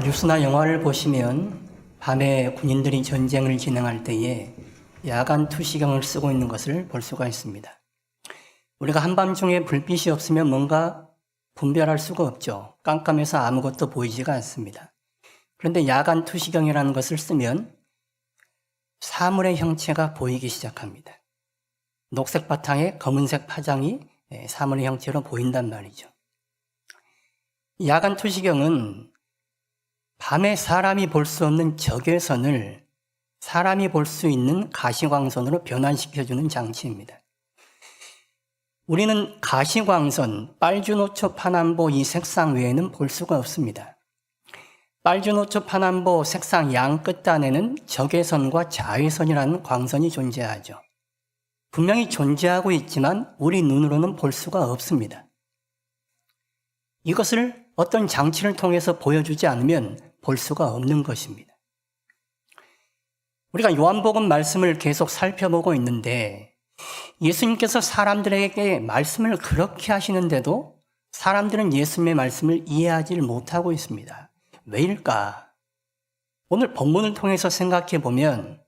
뉴스나 영화를 보시면 밤에 군인들이 전쟁을 진행할 때에 야간 투시경을 쓰고 있는 것을 볼 수가 있습니다. 우리가 한밤중에 불빛이 없으면 뭔가 분별할 수가 없죠. 깜깜해서 아무것도 보이지가 않습니다. 그런데 야간 투시경이라는 것을 쓰면 사물의 형체가 보이기 시작합니다. 녹색 바탕에 검은색 파장이 사물의 형체로 보인단 말이죠. 야간 투시경은 밤에 사람이 볼 수 없는 적외선을 사람이 볼 수 있는 가시광선으로 변환시켜주는 장치입니다. 우리는 가시광선, 빨주노초, 파남보 이 색상 외에는 볼 수가 없습니다. 빨주노초, 파남보 색상 양 끝단에는 적외선과 자외선이라는 광선이 존재하죠. 분명히 존재하고 있지만 우리 눈으로는 볼 수가 없습니다. 이것을 어떤 장치를 통해서 보여주지 않으면 볼 수가 없는 것입니다. 우리가 요한복음 말씀을 계속 살펴보고 있는데 예수님께서 사람들에게 말씀을 그렇게 하시는데도 사람들은 예수님의 말씀을 이해하지 못하고 있습니다. 왜일까? 오늘 본문을 통해서 생각해 보면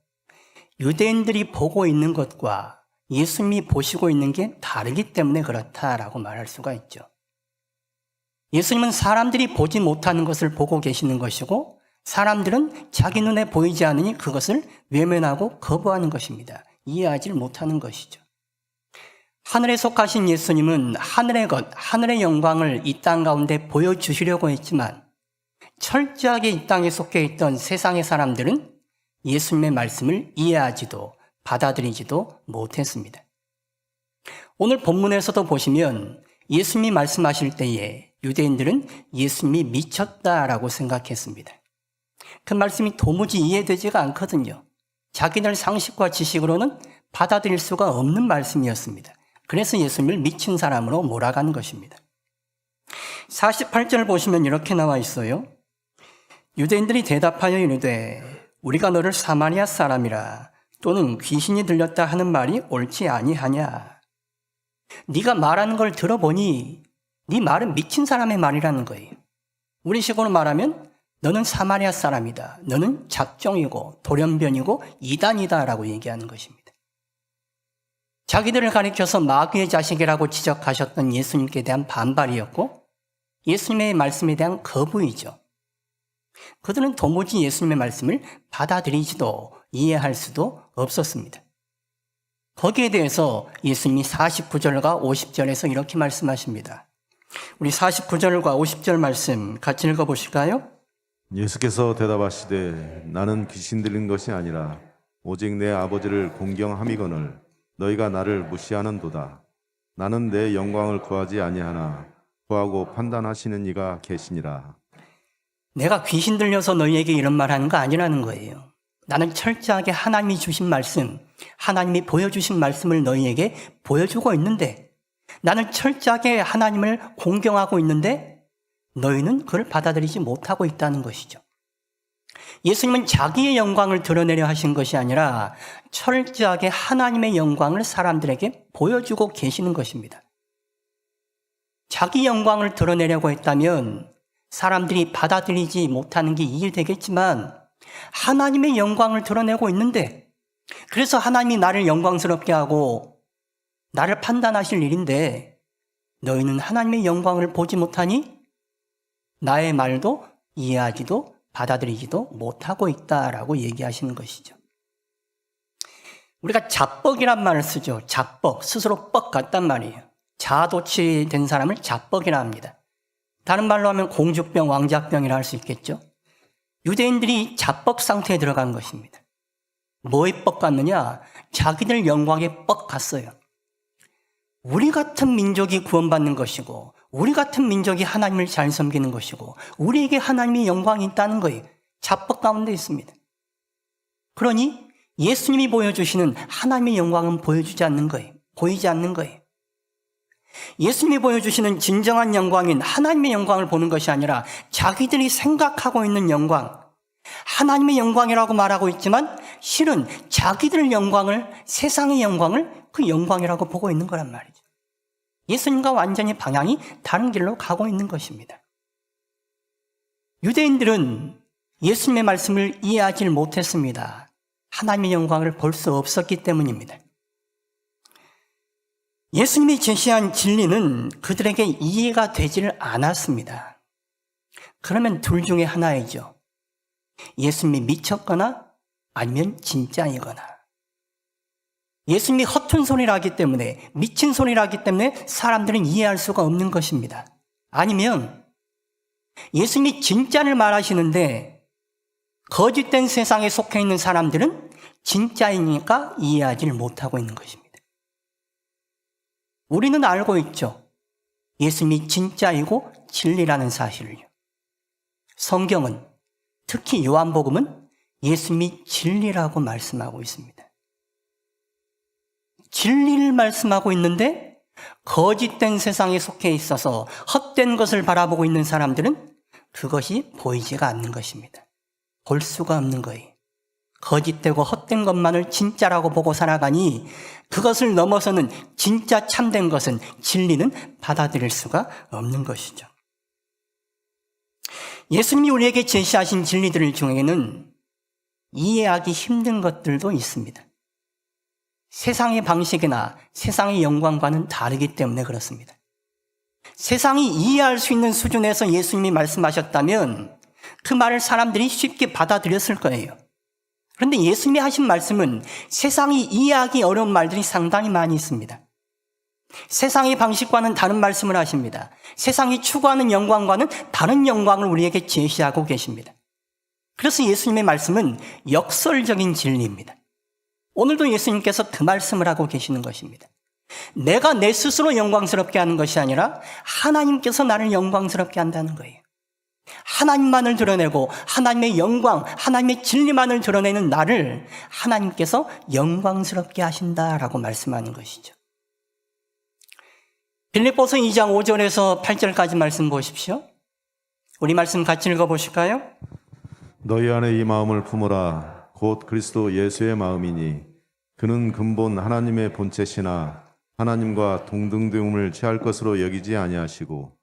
유대인들이 보고 있는 것과 예수님이 보시고 있는 게 다르기 때문에 그렇다라고 말할 수가 있죠. 예수님은 사람들이 보지 못하는 것을 보고 계시는 것이고 사람들은 자기 눈에 보이지 않으니 그것을 외면하고 거부하는 것입니다. 이해하지 못하는 것이죠. 하늘에 속하신 예수님은 하늘의 것, 하늘의 영광을 이 땅 가운데 보여주시려고 했지만 철저하게 이 땅에 속해 있던 세상의 사람들은 예수님의 말씀을 이해하지도 받아들이지도 못했습니다. 오늘 본문에서도 보시면 예수님이 말씀하실 때에 유대인들은 예수님이 미쳤다라고 생각했습니다. 그 말씀이 도무지 이해되지가 않거든요. 자기들 상식과 지식으로는 받아들일 수가 없는 말씀이었습니다. 그래서 예수님을 미친 사람으로 몰아간 것입니다. 48절 보시면 이렇게 나와 있어요. 유대인들이 대답하여 이르되 우리가 너를 사마리아 사람이라 또는 귀신이 들렸다 하는 말이 옳지 아니하냐. 네가 말하는 걸 들어보니 네 말은 미친 사람의 말이라는 거예요. 우리식으로 말하면 너는 사마리아 사람이다. 너는 잡종이고 돌연변이고 이단이다라고 얘기하는 것입니다. 자기들을 가리켜서 마귀의 자식이라고 지적하셨던 예수님께 대한 반발이었고 예수님의 말씀에 대한 거부이죠. 그들은 도무지 예수님의 말씀을 받아들이지도 이해할 수도 없었습니다. 거기에 대해서 예수님이 49절과 50절에서 이렇게 말씀하십니다. 우리 49절과 50절 말씀 같이 읽어보실까요? 예수께서 대답하시되 나는 귀신 들린 것이 아니라 오직 내 아버지를 공경함이거늘 너희가 나를 무시하는도다. 나는 내 영광을 구하지 아니하나 구하고 판단하시는 이가 계시니라. 내가 귀신 들려서 너희에게 이런 말 하는 거 아니라는 거예요. 나는 철저하게 하나님이 주신 말씀, 하나님이 보여주신 말씀을 너희에게 보여주고 있는데 나는 철저하게 하나님을 공경하고 있는데 너희는 그걸 받아들이지 못하고 있다는 것이죠. 예수님은 자기의 영광을 드러내려 하신 것이 아니라 철저하게 하나님의 영광을 사람들에게 보여주고 계시는 것입니다. 자기 영광을 드러내려고 했다면 사람들이 받아들이지 못하는 게 이해되겠지만 하나님의 영광을 드러내고 있는데 그래서 하나님이 나를 영광스럽게 하고 나를 판단하실 일인데 너희는 하나님의 영광을 보지 못하니 나의 말도 이해하지도 받아들이지도 못하고 있다라고 얘기하시는 것이죠. 우리가 자뻑이란 말을 쓰죠. 자뻑, 스스로 뻑 같단 말이에요. 자아도취된 사람을 자뻑이라 합니다. 다른 말로 하면 공주병, 왕자병이라 할 수 있겠죠. 유대인들이 자뻑 상태에 들어간 것입니다. 뭐에 뻑 같느냐? 자기들 영광에 뻑 갔어요. 우리 같은 민족이 구원받는 것이고 우리 같은 민족이 하나님을 잘 섬기는 것이고 우리에게 하나님의 영광이 있다는 거예요. 자뻑 가운데 있습니다. 그러니 예수님이 보여주시는 하나님의 영광은 보여주지 않는 거예요. 보이지 않는 거예요. 예수님이 보여주시는 진정한 영광인 하나님의 영광을 보는 것이 아니라 자기들이 생각하고 있는 영광, 하나님의 영광이라고 말하고 있지만 실은 자기들 영광을, 세상의 영광을 그 영광이라고 보고 있는 거란 말이죠. 예수님과 완전히 방향이 다른 길로 가고 있는 것입니다. 유대인들은 예수님의 말씀을 이해하지 못했습니다. 하나님의 영광을 볼 수 없었기 때문입니다. 예수님이 제시한 진리는 그들에게 이해가 되지를 않았습니다. 그러면 둘 중에 하나이죠. 예수님이 미쳤거나 아니면 진짜이거나. 예수님이 허튼 소리를 하기 때문에, 미친 소리를 하기 때문에 사람들은 이해할 수가 없는 것입니다. 아니면 예수님이 진짜를 말하시는데 거짓된 세상에 속해 있는 사람들은 진짜이니까 이해하지를 못하고 있는 것입니다. 우리는 알고 있죠. 예수님이 진짜이고 진리라는 사실을요. 성경은, 특히 요한복음은 예수님이 진리라고 말씀하고 있습니다. 진리를 말씀하고 있는데 거짓된 세상에 속해 있어서 헛된 것을 바라보고 있는 사람들은 그것이 보이지가 않는 것입니다. 볼 수가 없는 거예요. 거짓되고 헛된 것만을 진짜라고 보고 살아가니 그것을 넘어서는 진짜 참된 것은, 진리는 받아들일 수가 없는 것이죠. 예수님이 우리에게 제시하신 진리들 중에는 이해하기 힘든 것들도 있습니다. 세상의 방식이나 세상의 영광과는 다르기 때문에 그렇습니다. 세상이 이해할 수 있는 수준에서 예수님이 말씀하셨다면 그 말을 사람들이 쉽게 받아들였을 거예요. 그런데 예수님이 하신 말씀은 세상이 이해하기 어려운 말들이 상당히 많이 있습니다. 세상의 방식과는 다른 말씀을 하십니다. 세상이 추구하는 영광과는 다른 영광을 우리에게 제시하고 계십니다. 그래서 예수님의 말씀은 역설적인 진리입니다. 오늘도 예수님께서 그 말씀을 하고 계시는 것입니다. 내가 내 스스로 영광스럽게 하는 것이 아니라 하나님께서 나를 영광스럽게 한다는 거예요. 하나님만을 드러내고 하나님의 영광, 하나님의 진리만을 드러내는 나를 하나님께서 영광스럽게 하신다라고 말씀하는 것이죠. 빌립보서 2장 5절에서 8절까지 말씀 보십시오. 우리 말씀 같이 읽어보실까요? 너희 안에 이 마음을 품으라. 곧 그리스도 예수의 마음이니 그는 근본 하나님의 본체시나 하나님과 동등됨을 취할 것으로 여기지 아니하시고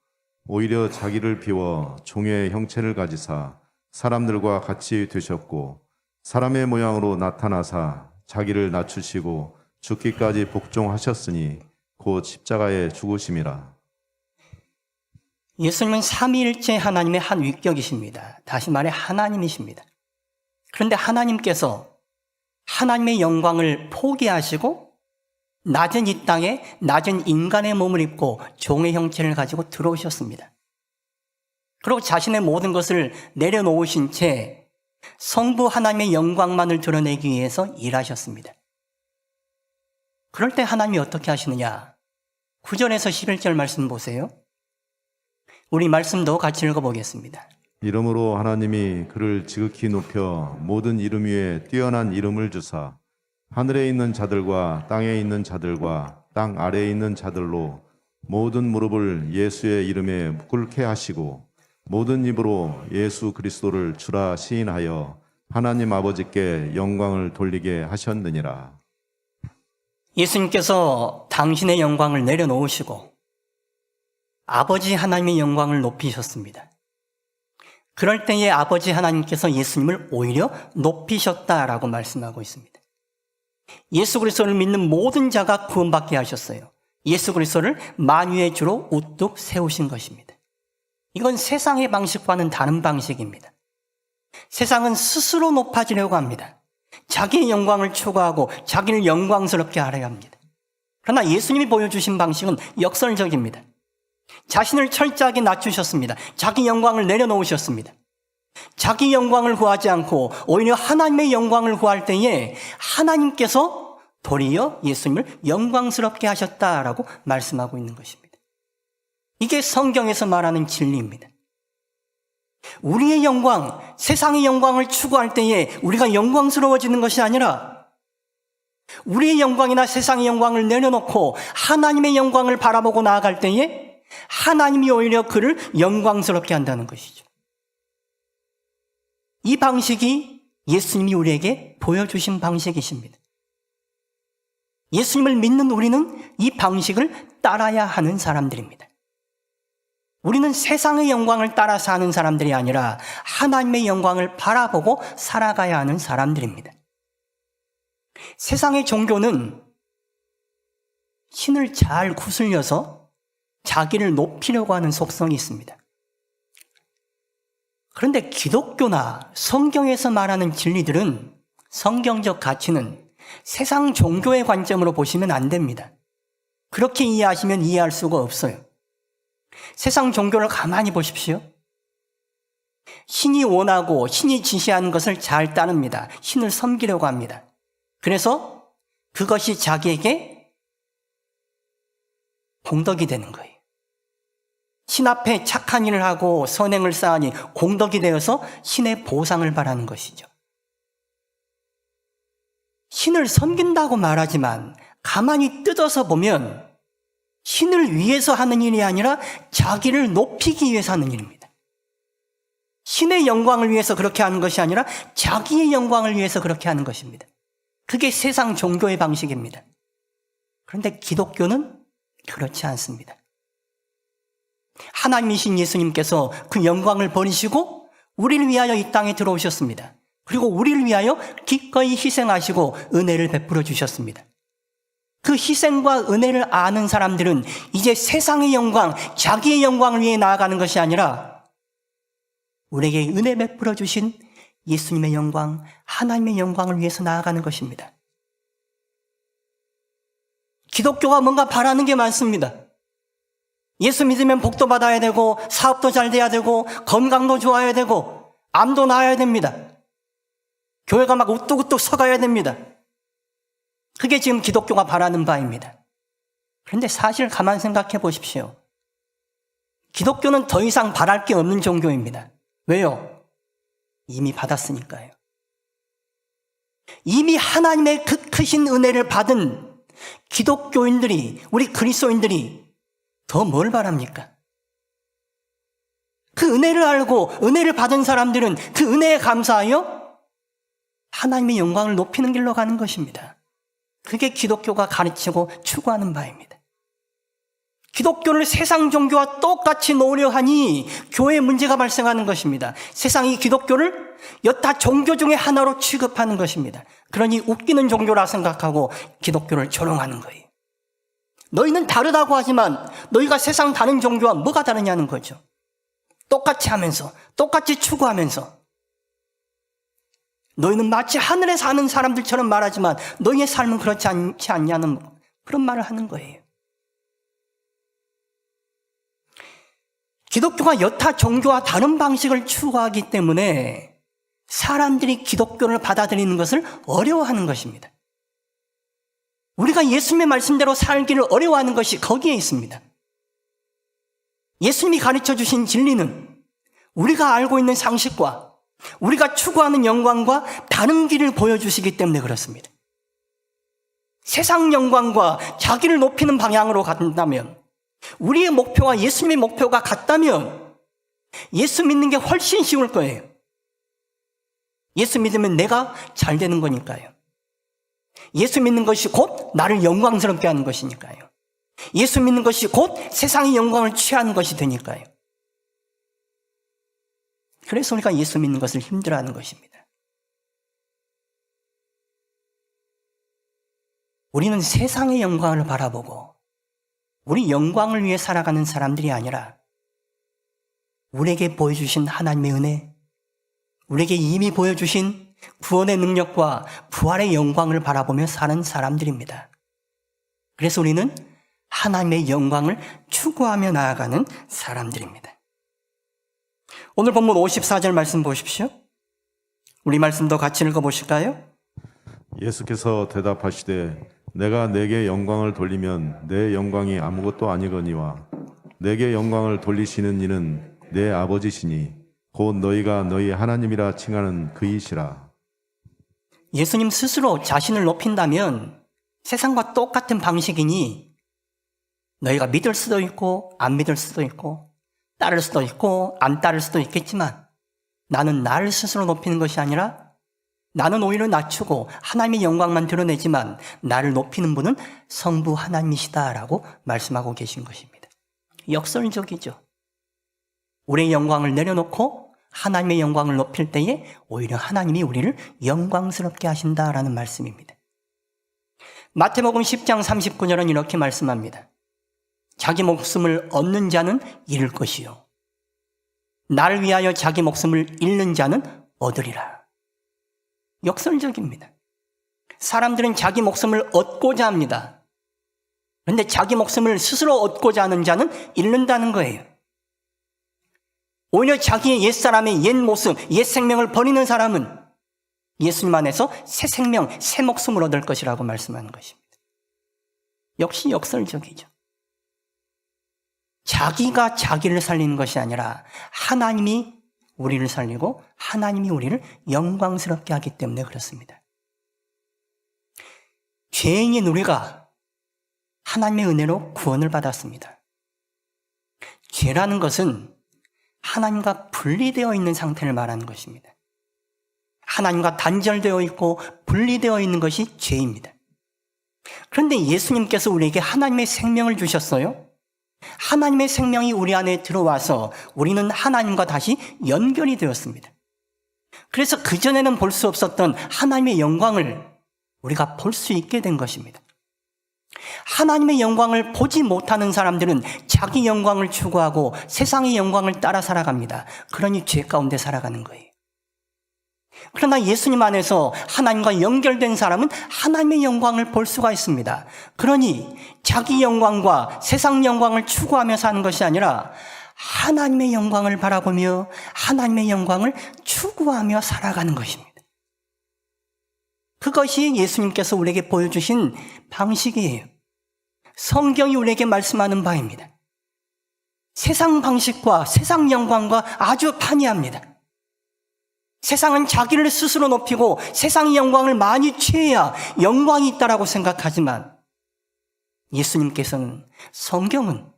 오히려 자기를 비워 종의 형체를 가지사 사람들과 같이 되셨고 사람의 모양으로 나타나사 자기를 낮추시고 죽기까지 복종하셨으니 곧 십자가에 죽으심이라. 예수님은 삼위일체 하나님의 한 위격이십니다. 다시 말해 하나님이십니다. 그런데 하나님께서 하나님의 영광을 포기하시고 낮은 이 땅에 낮은 인간의 몸을 입고 종의 형체를 가지고 들어오셨습니다. 그리고 자신의 모든 것을 내려놓으신 채 성부 하나님의 영광만을 드러내기 위해서 일하셨습니다. 그럴 때 하나님이 어떻게 하시느냐? 9절에서 11절 말씀 보세요. 우리 말씀도 같이 읽어보겠습니다. 이러므로 하나님이 그를 지극히 높여 모든 이름 위에 뛰어난 이름을 주사 하늘에 있는 자들과 땅에 있는 자들과 땅 아래에 있는 자들로 모든 무릎을 예수의 이름에 꿇게 하시고 모든 입으로 예수 그리스도를 주라 시인하여 하나님 아버지께 영광을 돌리게 하셨느니라. 예수님께서 당신의 영광을 내려놓으시고 아버지 하나님의 영광을 높이셨습니다. 그럴 때에 아버지 하나님께서 예수님을 오히려 높이셨다라고 말씀하고 있습니다. 예수 그리스도를 믿는 모든 자가 구원받게 하셨어요. 예수 그리스도를 만유의 주로 우뚝 세우신 것입니다. 이건 세상의 방식과는 다른 방식입니다. 세상은 스스로 높아지려고 합니다. 자기의 영광을 추구하고 자기를 영광스럽게 하려 합니다. 그러나 예수님이 보여주신 방식은 역설적입니다. 자신을 철저하게 낮추셨습니다. 자기 영광을 내려놓으셨습니다. 자기 영광을 구하지 않고 오히려 하나님의 영광을 구할 때에 하나님께서 도리어 예수님을 영광스럽게 하셨다라고 말씀하고 있는 것입니다. 이게 성경에서 말하는 진리입니다. 우리의 영광, 세상의 영광을 추구할 때에 우리가 영광스러워지는 것이 아니라 우리의 영광이나 세상의 영광을 내려놓고 하나님의 영광을 바라보고 나아갈 때에 하나님이 오히려 그를 영광스럽게 한다는 것이죠. 이 방식이 예수님이 우리에게 보여주신 방식이십니다. 예수님을 믿는 우리는 이 방식을 따라야 하는 사람들입니다. 우리는 세상의 영광을 따라 사는 사람들이 아니라 하나님의 영광을 바라보고 살아가야 하는 사람들입니다. 세상의 종교는 신을 잘 구슬려서 자기를 높이려고 하는 속성이 있습니다. 그런데 기독교나 성경에서 말하는 진리들은, 성경적 가치는 세상 종교의 관점으로 보시면 안 됩니다. 그렇게 이해하시면 이해할 수가 없어요. 세상 종교를 가만히 보십시오. 신이 원하고 신이 지시하는 것을 잘 따릅니다. 신을 섬기려고 합니다. 그래서 그것이 자기에게 공덕이 되는 거예요. 신 앞에 착한 일을 하고 선행을 쌓으니 공덕이 되어서 신의 보상을 바라는 것이죠. 신을 섬긴다고 말하지만 가만히 뜯어서 보면 신을 위해서 하는 일이 아니라 자기를 높이기 위해서 하는 일입니다. 신의 영광을 위해서 그렇게 하는 것이 아니라 자기의 영광을 위해서 그렇게 하는 것입니다. 그게 세상 종교의 방식입니다. 그런데 기독교는 그렇지 않습니다. 하나님이신 예수님께서 그 영광을 버리시고 우리를 위하여 이 땅에 들어오셨습니다. 그리고 우리를 위하여 기꺼이 희생하시고 은혜를 베풀어 주셨습니다. 그 희생과 은혜를 아는 사람들은 이제 세상의 영광, 자기의 영광을 위해 나아가는 것이 아니라 우리에게 은혜 베풀어 주신 예수님의 영광, 하나님의 영광을 위해서 나아가는 것입니다. 기독교가 뭔가 바라는 게 많습니다. 예수 믿으면 복도 받아야 되고, 사업도 잘 돼야 되고, 건강도 좋아야 되고, 암도 나아야 됩니다. 교회가 막 우뚝우뚝 서가야 됩니다. 그게 지금 기독교가 바라는 바입니다. 그런데 사실 가만 생각해 보십시오. 기독교는 더 이상 바랄 게 없는 종교입니다. 왜요? 이미 받았으니까요. 이미 하나님의 그 크신 은혜를 받은 기독교인들이, 우리 그리스도인들이 더 뭘 바랍니까? 그 은혜를 알고 은혜를 받은 사람들은 그 은혜에 감사하여 하나님의 영광을 높이는 길로 가는 것입니다. 그게 기독교가 가르치고 추구하는 바입니다. 기독교를 세상 종교와 똑같이 놓으려 하니 교회에 문제가 발생하는 것입니다. 세상이 기독교를 여타 종교 중에 하나로 취급하는 것입니다. 그러니 웃기는 종교라 생각하고 기독교를 조롱하는 거예요. 너희는 다르다고 하지만 너희가 세상 다른 종교와 뭐가 다르냐는 거죠. 똑같이 하면서, 똑같이 추구하면서 너희는 마치 하늘에 사는 사람들처럼 말하지만 너희의 삶은 그렇지 않지 않냐는 그런 말을 하는 거예요. 기독교가 여타 종교와 다른 방식을 추구하기 때문에 사람들이 기독교를 받아들이는 것을 어려워하는 것입니다. 우리가 예수님의 말씀대로 살기를 어려워하는 것이 거기에 있습니다. 예수님이 가르쳐 주신 진리는 우리가 알고 있는 상식과 우리가 추구하는 영광과 다른 길을 보여주시기 때문에 그렇습니다. 세상 영광과 자기를 높이는 방향으로 간다면, 우리의 목표와 예수님의 목표가 같다면 예수 믿는 게 훨씬 쉬울 거예요. 예수 믿으면 내가 잘 되는 거니까요. 예수 믿는 것이 곧 나를 영광스럽게 하는 것이니까요. 예수 믿는 것이 곧 세상의 영광을 취하는 것이 되니까요. 그래서 우리가 예수 믿는 것을 힘들어하는 것입니다. 우리는 세상의 영광을 바라보고 우리 영광을 위해 살아가는 사람들이 아니라 우리에게 보여주신 하나님의 은혜, 우리에게 이미 보여주신 구원의 능력과 부활의 영광을 바라보며 사는 사람들입니다. 그래서 우리는 하나님의 영광을 추구하며 나아가는 사람들입니다. 오늘 본문 54절 말씀 보십시오. 우리 말씀도 같이 읽어보실까요? 예수께서 대답하시되 내가 내게 영광을 돌리면 내 영광이 아무것도 아니거니와 내게 영광을 돌리시는 이는 내 아버지시니 곧 너희가 너희 하나님이라 칭하는 그이시라. 예수님 스스로 자신을 높인다면 세상과 똑같은 방식이니 너희가 믿을 수도 있고 안 믿을 수도 있고 따를 수도 있고 안 따를 수도 있겠지만 나는 나를 스스로 높이는 것이 아니라 나는 오히려 낮추고 하나님의 영광만 드러내지만 나를 높이는 분은 성부 하나님이시다라고 말씀하고 계신 것입니다. 역설적이죠. 우리의 영광을 내려놓고 하나님의 영광을 높일 때에 오히려 하나님이 우리를 영광스럽게 하신다라는 말씀입니다. 마태복음 10장 39절은 이렇게 말씀합니다. 자기 목숨을 얻는 자는 잃을 것이요 나를 위하여 자기 목숨을 잃는 자는 얻으리라. 역설적입니다. 사람들은 자기 목숨을 얻고자 합니다. 그런데 자기 목숨을 스스로 얻고자 하는 자는 잃는다는 거예요. 오히려 자기의 옛사람의 옛 모습, 옛 생명을 버리는 사람은 예수님 안에서 새 생명, 새 목숨을 얻을 것이라고 말씀하는 것입니다. 역시 역설적이죠. 자기가 자기를 살리는 것이 아니라 하나님이 우리를 살리고 하나님이 우리를 영광스럽게 하기 때문에 그렇습니다. 죄인인 우리가 하나님의 은혜로 구원을 받았습니다. 죄라는 것은 하나님과 분리되어 있는 상태를 말하는 것입니다. 하나님과 단절되어 있고 분리되어 있는 것이 죄입니다. 그런데 예수님께서 우리에게 하나님의 생명을 주셨어요. 하나님의 생명이 우리 안에 들어와서 우리는 하나님과 다시 연결이 되었습니다. 그래서 그전에는 볼 수 없었던 하나님의 영광을 우리가 볼 수 있게 된 것입니다. 하나님의 영광을 보지 못하는 사람들은 자기 영광을 추구하고 세상의 영광을 따라 살아갑니다. 그러니 죄 가운데 살아가는 거예요. 그러나 예수님 안에서 하나님과 연결된 사람은 하나님의 영광을 볼 수가 있습니다. 그러니 자기 영광과 세상 영광을 추구하며 사는 것이 아니라 하나님의 영광을 바라보며 하나님의 영광을 추구하며 살아가는 것입니다. 그것이 예수님께서 우리에게 보여주신 방식이에요. 성경이 우리에게 말씀하는 바입니다. 세상 방식과 세상 영광과 아주 판이합니다. 세상은 자기를 스스로 높이고 세상의 영광을 많이 취해야 영광이 있다라고 생각하지만 예수님께서는 성경은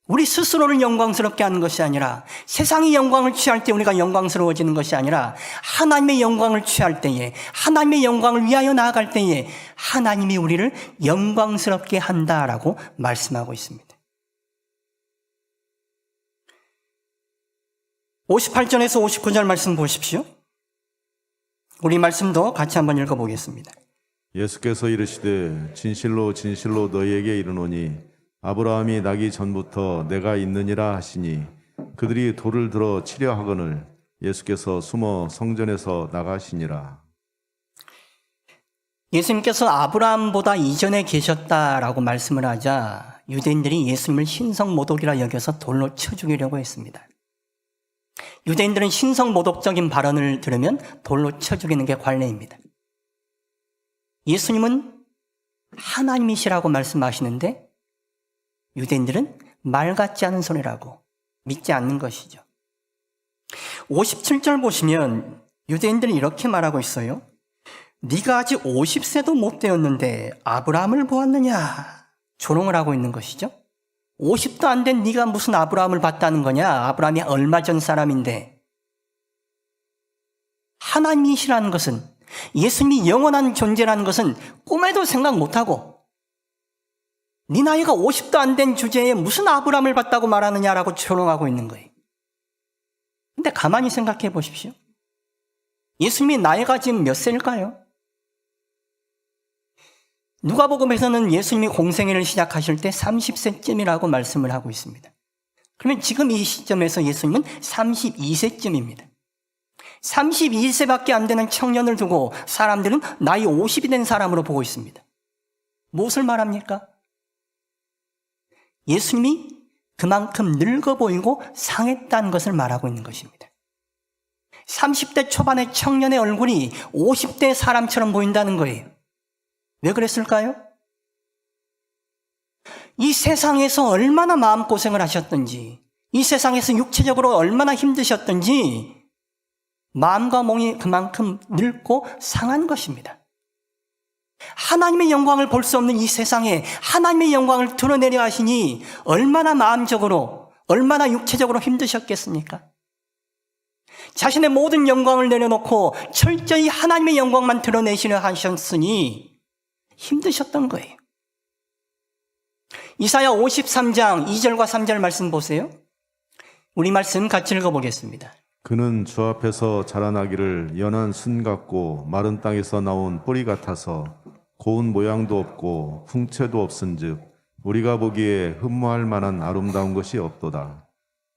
우리 스스로를 영광스럽게 하는 것이 아니라 세상의 영광을 취할 때 우리가 영광스러워지는 것이 아니라 하나님의 영광을 취할 때에 하나님의 영광을 위하여 나아갈 때에 하나님이 우리를 영광스럽게 한다라고 말씀하고 있습니다. 58절에서 59절 말씀 보십시오. 우리 말씀도 같이 한번 읽어보겠습니다. 예수께서 이르시되 진실로 진실로 너희에게 이르노니 아브라함이 나기 전부터 내가 있느니라 하시니 그들이 돌을 들어 치려 하거늘 예수께서 숨어 성전에서 나가시니라. 예수님께서 아브라함보다 이전에 계셨다라고 말씀을 하자 유대인들이 예수님을 신성모독이라 여겨서 돌로 쳐 죽이려고 했습니다. 유대인들은 신성모독적인 발언을 들으면 돌로 쳐 죽이는 게 관례입니다. 예수님은 하나님이시라고 말씀하시는데 유대인들은 말 같지 않은 소리라고 믿지 않는 것이죠. 57절 보시면 유대인들이 이렇게 말하고 있어요. 네가 아직 50세도 못 되었는데 아브라함을 보았느냐? 조롱을 하고 있는 것이죠. 50도 안 된 네가 무슨 아브라함을 봤다는 거냐? 아브라함이 얼마 전 사람인데. 하나님이시라는 것은, 예수님이 영원한 존재라는 것은 꿈에도 생각 못하고 네 나이가 50도 안 된 주제에 무슨 아브라함을 봤다고 말하느냐라고 조롱하고 있는 거예요. 근데 가만히 생각해 보십시오. 예수님이 나이가 지금 몇 세일까요? 누가복음에서는 예수님이 공생애를 시작하실 때 30세쯤이라고 말씀을 하고 있습니다. 그러면 지금 이 시점에서 예수님은 32세쯤입니다. 32세밖에 안 되는 청년을 두고 사람들은 나이 50이 된 사람으로 보고 있습니다. 무엇을 말합니까? 예수님이 그만큼 늙어 보이고 상했다는 것을 말하고 있는 것입니다. 30대 초반의 청년의 얼굴이 50대 사람처럼 보인다는 거예요. 왜 그랬을까요? 이 세상에서 얼마나 마음고생을 하셨던지, 이 세상에서 육체적으로 얼마나 힘드셨던지 마음과 몸이 그만큼 늙고 상한 것입니다. 하나님의 영광을 볼 수 없는 이 세상에 하나님의 영광을 드러내려 하시니 얼마나 마음적으로, 얼마나 육체적으로 힘드셨겠습니까? 자신의 모든 영광을 내려놓고 철저히 하나님의 영광만 드러내시려 하셨으니 힘드셨던 거예요. 이사야 53장 2절과 3절 말씀 보세요. 우리 말씀 같이 읽어보겠습니다. 그는 주 앞에서 자라나기를 연한 순 같고 마른 땅에서 나온 뿌리 같아서 고운 모양도 없고 풍채도 없은즉 우리가 보기에 흠모할 만한 아름다운 것이 없도다.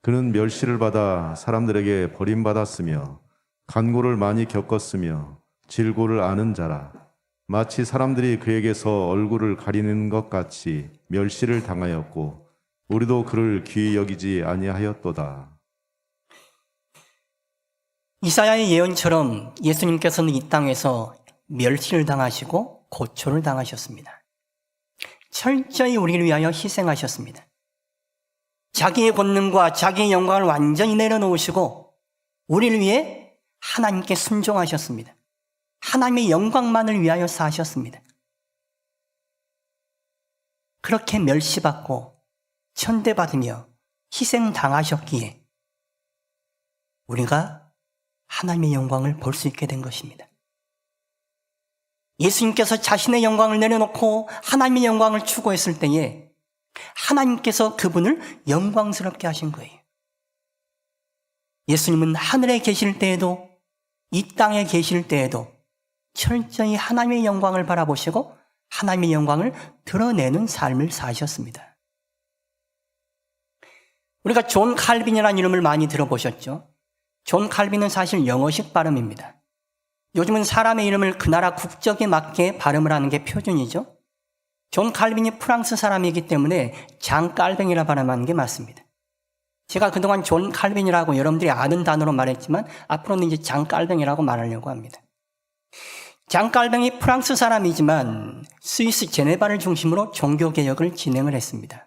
그는 멸시를 받아 사람들에게 버림받았으며 간고를 많이 겪었으며 질고를 아는 자라. 마치 사람들이 그에게서 얼굴을 가리는 것 같이 멸시를 당하였고 우리도 그를 귀히 여기지 아니하였도다. 이사야의 예언처럼 예수님께서는 이 땅에서 멸시를 당하시고 고초를 당하셨습니다. 철저히 우리를 위하여 희생하셨습니다. 자기의 권능과 자기의 영광을 완전히 내려놓으시고 우리를 위해 하나님께 순종하셨습니다. 하나님의 영광만을 위하여 사셨습니다. 그렇게 멸시받고 천대받으며 희생당하셨기에 우리가 하나님의 영광을 볼 수 있게 된 것입니다. 예수님께서 자신의 영광을 내려놓고 하나님의 영광을 추구했을 때에 하나님께서 그분을 영광스럽게 하신 거예요. 예수님은 하늘에 계실 때에도 이 땅에 계실 때에도 철저히 하나님의 영광을 바라보시고 하나님의 영광을 드러내는 삶을 사셨습니다. 우리가 존 칼빈이라는 이름을 많이 들어보셨죠? 존 칼빈은 사실 영어식 발음입니다. 요즘은 사람의 이름을 그 나라 국적에 맞게 발음을 하는 게 표준이죠. 존 칼빈이 프랑스 사람이기 때문에 장 깔뱅이라 발음하는 게 맞습니다. 제가 그동안 존 칼빈이라고 여러분들이 아는 단어로 말했지만 앞으로는 이제 장 깔뱅이라고 말하려고 합니다. 장 깔뱅이 프랑스 사람이지만 스위스 제네바를 중심으로 종교개혁을 진행을 했습니다.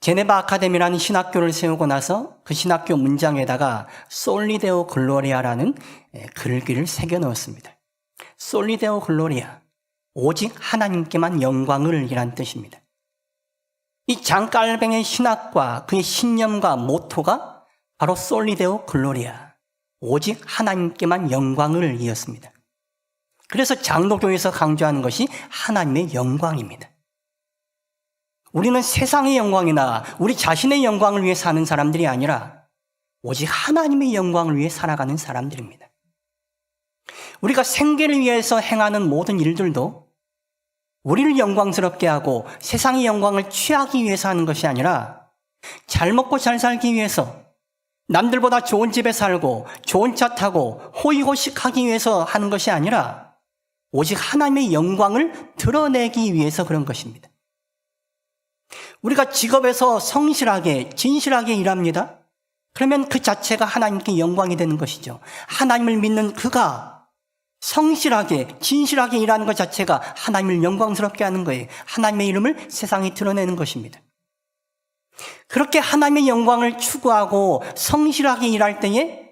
제네바 아카데미라는 신학교를 세우고 나서 그 신학교 문장에다가 솔리데오 글로리아라는 글귀를 새겨 넣었습니다. 솔리데오 글로리아, 오직 하나님께만 영광을 이란 뜻입니다. 이 장깔뱅의 신학과 그의 신념과 모토가 바로 솔리데오 글로리아, 오직 하나님께만 영광을 이었습니다. 그래서 장로교에서 강조하는 것이 하나님의 영광입니다. 우리는 세상의 영광이나 우리 자신의 영광을 위해 사는 사람들이 아니라 오직 하나님의 영광을 위해 살아가는 사람들입니다. 우리가 생계를 위해서 행하는 모든 일들도 우리를 영광스럽게 하고 세상의 영광을 취하기 위해서 하는 것이 아니라 잘 먹고 잘 살기 위해서 남들보다 좋은 집에 살고 좋은 차 타고 호의호식하기 위해서 하는 것이 아니라 오직 하나님의 영광을 드러내기 위해서 그런 것입니다. 우리가 직업에서 성실하게 진실하게 일합니다. 그러면 그 자체가 하나님께 영광이 되는 것이죠. 하나님을 믿는 그가 성실하게 진실하게 일하는 것 자체가 하나님을 영광스럽게 하는 거예요. 하나님의 이름을 세상에 드러내는 것입니다. 그렇게 하나님의 영광을 추구하고 성실하게 일할 때에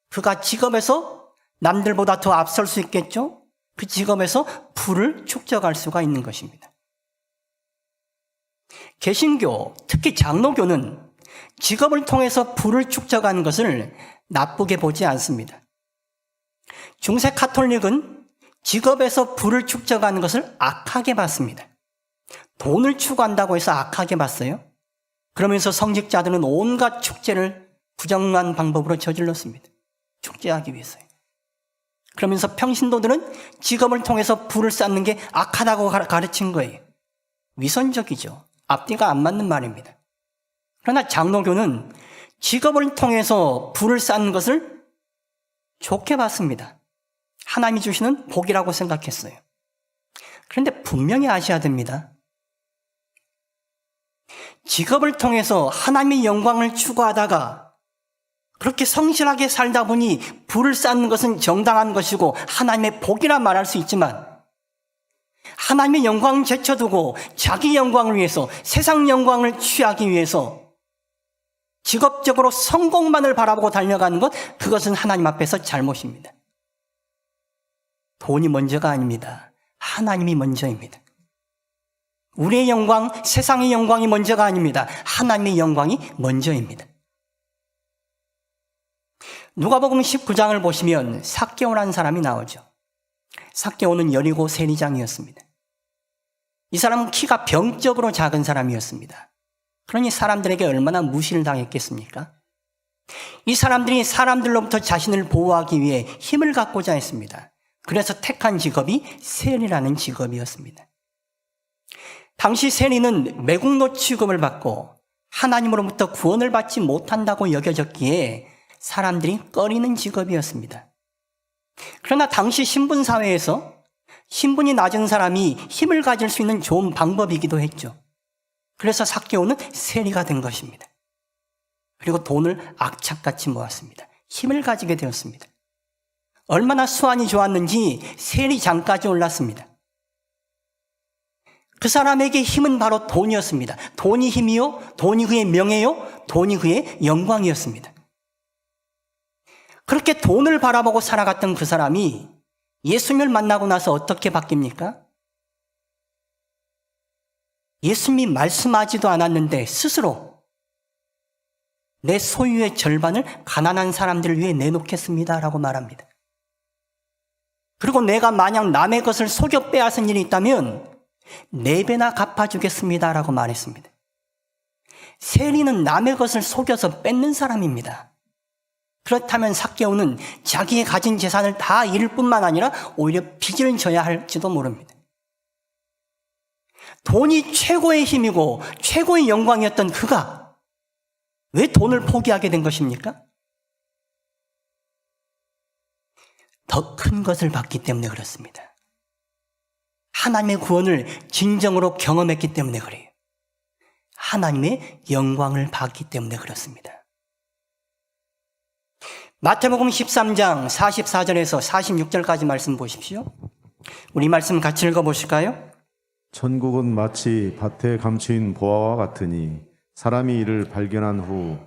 그가 직업에서 남들보다 더 앞설 수 있겠죠. 그 직업에서 부를 축적할 수가 있는 것입니다. 개신교, 특히 장로교는 직업을 통해서 부를 축적하는 것을 나쁘게 보지 않습니다. 중세 카톨릭은 직업에서 부를 축적하는 것을 악하게 봤습니다. 돈을 추구한다고 해서 악하게 봤어요. 그러면서 성직자들은 온갖 축제를 부정한 방법으로 저질렀습니다. 축제하기 위해서요. 그러면서 평신도들은 직업을 통해서 부를 쌓는 게 악하다고 가르친 거예요. 위선적이죠. 앞뒤가 안 맞는 말입니다. 그러나 장로교는 직업을 통해서 부를 쌓는 것을 좋게 봤습니다. 하나님이 주시는 복이라고 생각했어요. 그런데 분명히 아셔야 됩니다. 직업을 통해서 하나님의 영광을 추구하다가 그렇게 성실하게 살다 보니 부를 쌓는 것은 정당한 것이고 하나님의 복이라 말할 수 있지만 하나님의 영광을 제쳐두고 자기 영광을 위해서 세상 영광을 취하기 위해서 직업적으로 성공만을 바라보고 달려가는 것, 그것은 하나님 앞에서 잘못입니다. 돈이 먼저가 아닙니다. 하나님이 먼저입니다. 우리의 영광, 세상의 영광이 먼저가 아닙니다. 하나님의 영광이 먼저입니다. 누가복음 19장을 보시면 삭개오라는 사람이 나오죠. 삭개오는 여리고 세리장이었습니다. 이 사람은 키가 병적으로 작은 사람이었습니다. 그러니 사람들에게 얼마나 무시를 당했겠습니까? 이 사람들이 사람들로부터 자신을 보호하기 위해 힘을 갖고자 했습니다. 그래서 택한 직업이 세리라는 직업이었습니다. 당시 세리는 매국노 취급을 받고 하나님으로부터 구원을 받지 못한다고 여겨졌기에 사람들이 꺼리는 직업이었습니다. 그러나 당시 신분사회에서 신분이 낮은 사람이 힘을 가질 수 있는 좋은 방법이기도 했죠. 그래서 삭개오는 세리가 된 것입니다. 그리고 돈을 악착같이 모았습니다. 힘을 가지게 되었습니다. 얼마나 수완이 좋았는지 세리장까지 올랐습니다. 그 사람에게 힘은 바로 돈이었습니다. 돈이 힘이요, 돈이 그의 명예요, 돈이 그의 영광이었습니다. 그렇게 돈을 바라보고 살아갔던 그 사람이 예수님을 만나고 나서 어떻게 바뀝니까? 예수님이 말씀하지도 않았는데 스스로 내 소유의 절반을 가난한 사람들을 위해 내놓겠습니다라고 말합니다. 그리고 내가 만약 남의 것을 속여 빼앗은 일이 있다면 4배나 갚아주겠습니다라고 말했습니다. 세리는 남의 것을 속여서 뺏는 사람입니다. 그렇다면 삭개오는 자기의 가진 재산을 다 잃을 뿐만 아니라 오히려 빚을 져야 할지도 모릅니다. 돈이 최고의 힘이고 최고의 영광이었던 그가 왜 돈을 포기하게 된 것입니까? 더 큰 것을 받기 때문에 그렇습니다. 하나님의 구원을 진정으로 경험했기 때문에 그래요. 하나님의 영광을 받기 때문에 그렇습니다. 마태복음 13장 44절에서 46절까지 말씀 보십시오. 우리 말씀 같이 읽어보실까요? 천국은 마치 밭에 감추인 보화와 같으니 사람이 이를 발견한 후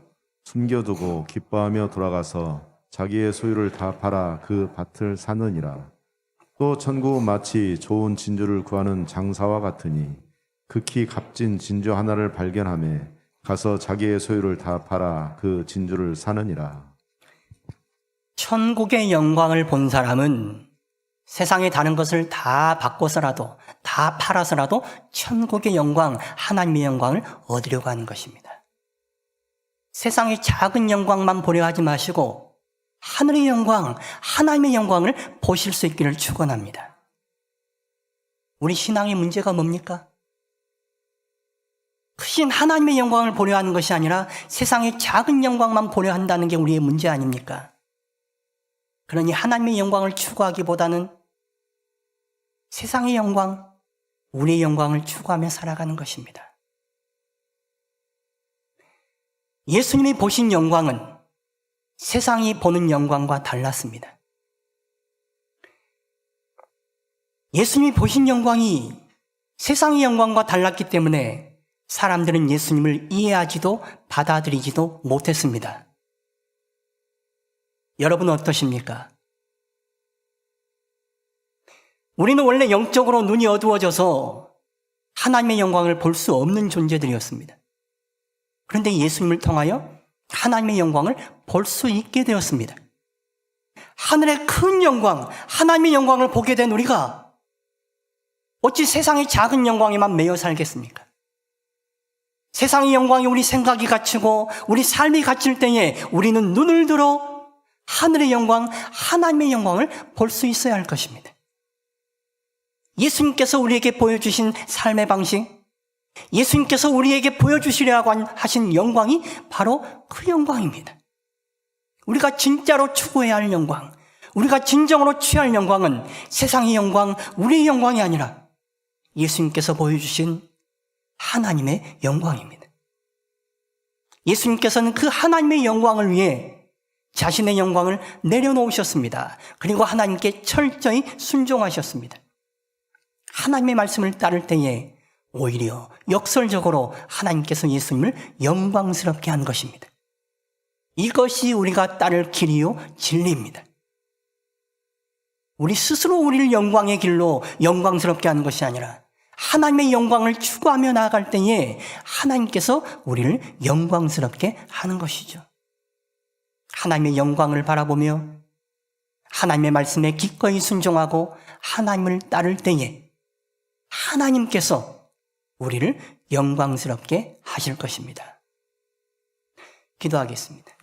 숨겨두고 기뻐하며 돌아가서 자기의 소유를 다 팔아 그 밭을 사느니라. 또 천국은 마치 좋은 진주를 구하는 장사와 같으니 극히 값진 진주 하나를 발견하며 가서 자기의 소유를 다 팔아 그 진주를 사느니라. 천국의 영광을 본 사람은 세상의 다른 것을 다 바꿔서라도 다 팔아서라도 천국의 영광, 하나님의 영광을 얻으려고 하는 것입니다. 세상의 작은 영광만 보려 하지 마시고 하늘의 영광, 하나님의 영광을 보실 수 있기를 축원합니다. 우리 신앙의 문제가 뭡니까? 크신 하나님의 영광을 보려 하는 것이 아니라 세상의 작은 영광만 보려 한다는 게 우리의 문제 아닙니까? 그러니 하나님의 영광을 추구하기보다는 세상의 영광, 우리의 영광을 추구하며 살아가는 것입니다. 예수님이 보신 영광은 세상이 보는 영광과 달랐습니다. 예수님이 보신 영광이 세상의 영광과 달랐기 때문에 사람들은 예수님을 이해하지도 받아들이지도 못했습니다. 여러분은 어떠십니까? 우리는 원래 영적으로 눈이 어두워져서 하나님의 영광을 볼 수 없는 존재들이었습니다. 그런데 예수님을 통하여 하나님의 영광을 볼 수 있게 되었습니다. 하늘의 큰 영광, 하나님의 영광을 보게 된 우리가 어찌 세상의 작은 영광에만 매여 살겠습니까? 세상의 영광이 우리 생각이 갇히고 우리 삶이 갇힐 때에 우리는 눈을 들어 하늘의 영광, 하나님의 영광을 볼 수 있어야 할 것입니다. 예수님께서 우리에게 보여주신 삶의 방식, 예수님께서 우리에게 보여주시려고 하신 영광이 바로 그 영광입니다. 우리가 진짜로 추구해야 할 영광, 우리가 진정으로 취할 영광은 세상의 영광, 우리의 영광이 아니라 예수님께서 보여주신 하나님의 영광입니다. 예수님께서는 그 하나님의 영광을 위해 자신의 영광을 내려놓으셨습니다. 그리고 하나님께 철저히 순종하셨습니다. 하나님의 말씀을 따를 때에 오히려 역설적으로 하나님께서 예수님을 영광스럽게 한 것입니다. 이것이 우리가 따를 길이요 진리입니다. 우리 스스로 우리를 영광의 길로 영광스럽게 하는 것이 아니라 하나님의 영광을 추구하며 나아갈 때에 하나님께서 우리를 영광스럽게 하는 것이죠. 하나님의 영광을 바라보며 하나님의 말씀에 기꺼이 순종하고 하나님을 따를 때에 하나님께서 우리를 영광스럽게 하실 것입니다. 기도하겠습니다.